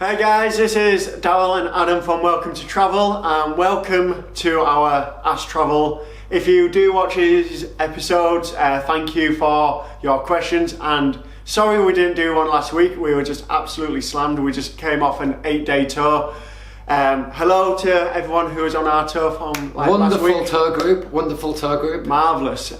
Hey guys, this is Darryl and Adam from Welcome to Travel, and welcome to our AskTravel. If you do watch these episodes, thank you for your questions, and sorry we didn't do one last week. We were just absolutely slammed. We just came off an 8-day tour. Hello to everyone who was on our tour from last week. Wonderful tour group. Marvellous.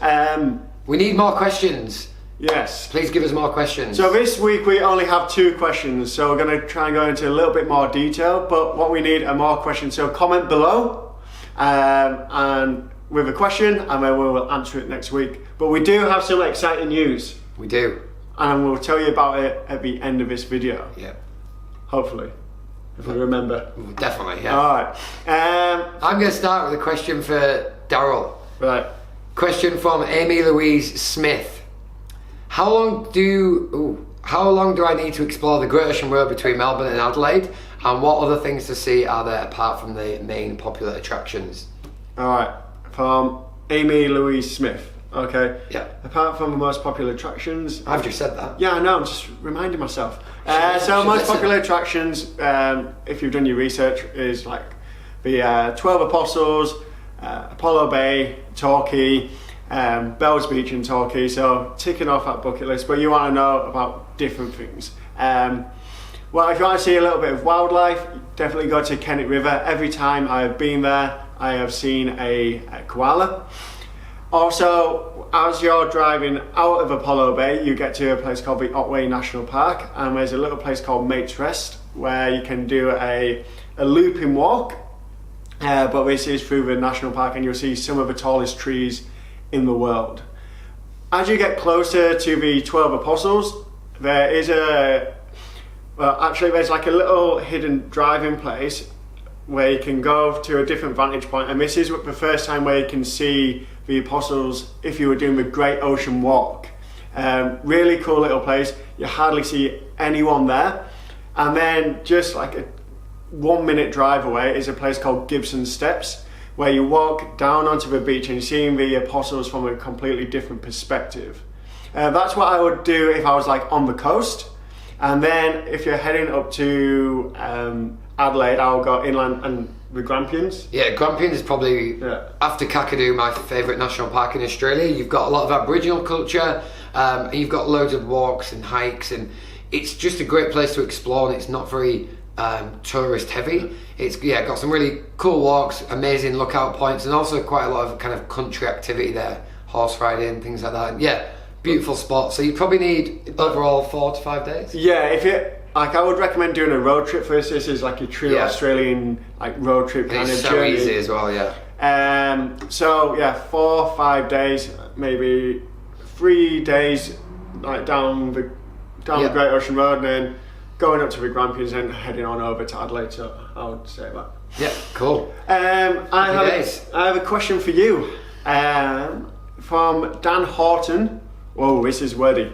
We need more questions. Yes. Please give us more questions. So this week we only have 2 questions, so we're going to try and go into a little bit more detail, but what we need are more questions. So comment below and with a question, and then we will answer it next week. But we do have some exciting news. We do. And we'll tell you about it at the end of this video. Yeah. Hopefully. If we remember. Definitely, yeah. Alright. I'm going to start with a question for Darryl. Right. Question from Amy Louise Smith. How long do I need to explore the Great Ocean Road between Melbourne and Adelaide? And what other things to see are there apart from the main popular attractions? Alright. From Amy Louise Smith. Okay. Yeah. Apart from the most popular attractions. I've just said that. Yeah, I know, I'm just reminding myself. So most popular attractions, if you've done your research, is like the 12 Apostles, Apollo Bay, Torquay, Bells Beach in Torquay, so ticking off that bucket list, but you want to know about different things. Well, if you want to see a little bit of wildlife, definitely go to Kennet River. Every time I've been there, I have seen a koala. Also, as you're driving out of Apollo Bay, you get to a place called the Otway National Park, and there's a little place called Mates Rest where you can do a looping walk, but this is through the national park, and you'll see some of the tallest trees in the world. As you get closer to the 12 Apostles, there is there's like a little hidden driving place where you can go to a different vantage point, and this is the first time where you can see the Apostles if you were doing the Great Ocean Walk. Really cool little place. You hardly see anyone there. And then just like a 1-minute drive away is a place called Gibson Steps, where you walk down onto the beach and you're seeing the Apostles from a completely different perspective. That's what I would do if I was like on the coast. And then if you're heading up to Adelaide, I'll go inland and the Grampians. Yeah, Grampians is probably, after Kakadu, my favourite national park in Australia. You've got a lot of Aboriginal culture, and you've got loads of walks and hikes, and it's just a great place to explore, and it's not very tourist heavy. It's got some really cool walks, amazing lookout points, and also quite a lot of kind of country activity there, horse riding, things like that. And yeah, beautiful spot. So you probably need overall 4 to 5 days. Yeah, if you like, I would recommend doing a road trip for this. This is like a true Australian like road trip kind of journey. It's so easy as well, yeah. So yeah, 4 or 5 days, maybe 3 days, like down the Great Ocean Road, and then going up to the Grampians and heading on over to Adelaide. So I would say that. Yeah, cool. I have a question for you from Dan Horton. Whoa, this is wordy.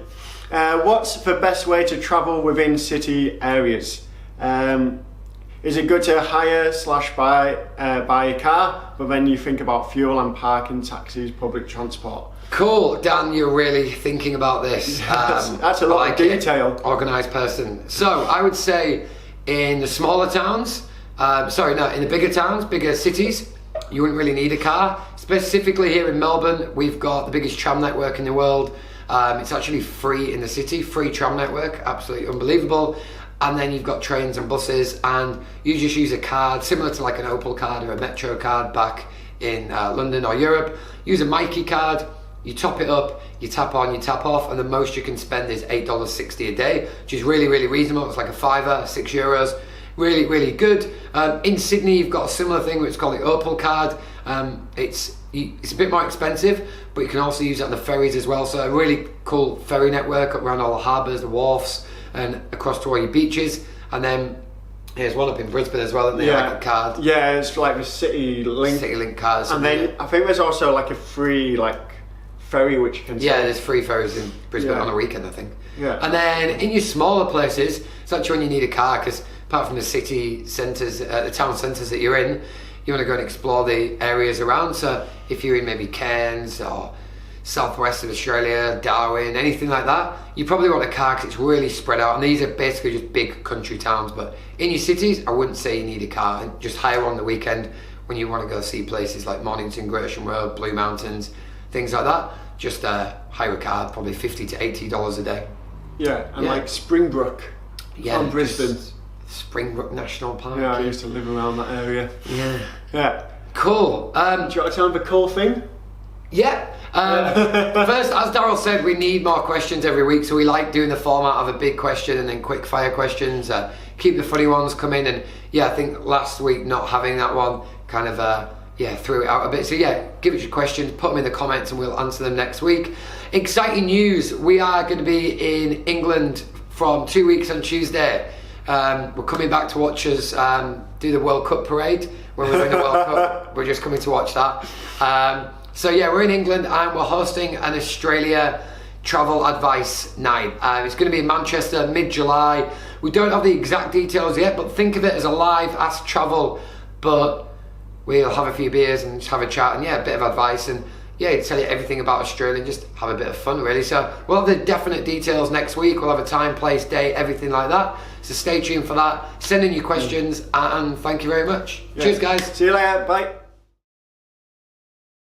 What's the best way to travel within city areas? Is it good to hire / buy a car, but then you think about fuel and parking, taxis, public transport? Cool, Dan, you're really thinking about this. That's a lot of detail. Organised person. So I would say in the smaller towns, in the bigger towns, bigger cities, you wouldn't really need a car. Specifically here in Melbourne, we've got the biggest tram network in the world. It's actually free in the city, free tram network, absolutely unbelievable. And then you've got trains and buses, and you just use a card similar to like an Opal card or a Metro card back in London or Europe. Use a Mikey card, you top it up, you tap on, you tap off, and the most you can spend is $8.60 a day, which is really, really reasonable. It's like a £5, €6. Really, really good. In Sydney, you've got a similar thing, which is called the Opal card. It's a bit more expensive, but you can also use it on the ferries as well. So a really cool ferry network around all the harbours, the wharfs, and across to all your beaches. And then there's one up in Brisbane as well, isn't there? Like a card. Yeah, it's like the City Link cards. And then I think there's also like a free ferry which you can take. There's free ferries in Brisbane on a weekend, I think. Yeah. And then in your smaller places, it's actually when you need a car, because apart from the city centres, the town centres that you're in, you want to go and explore the areas around. So if you're in maybe Cairns or southwest of Australia, Darwin, anything like that, you probably want a car because it's really spread out, and these are basically just big country towns. But in your cities, I wouldn't say you need a car. Just hire one on the weekend when you want to go see places like Mornington, Great Ocean Road, Blue Mountains, things like that. Just hire a car, probably $50 to $80 a day. Yeah, and like Springbrook from Brisbane. Springbrook National Park. Yeah, I used to live around that area. Yeah. Cool. Do you want to tell them the cool thing? Yeah. First, as Daryl said, we need more questions every week, so we like doing the format of a big question and then quick fire questions. Keep the funny ones coming, and I think last week not having that one kind of threw it out a bit. So give us your questions, put them in the comments, and we'll answer them next week. Exciting news: we are going to be in England from 2 weeks on Tuesday. We're coming back to watch us do the World Cup parade when we're doing the World Cup. We're just coming to watch that. We're in England and we're hosting an Australia travel advice night. It's going to be in Manchester mid-July. We don't have the exact details yet, but think of it as a live AskTravel, but we'll have a few beers and just have a chat and a bit of advice and tell you everything about Australia and just have a bit of fun really. So we'll have the definite details next week. We'll have a time, place, date, everything like that. So stay tuned for that. Send in your questions and thank you very much. Cheers guys. See you later. Bye.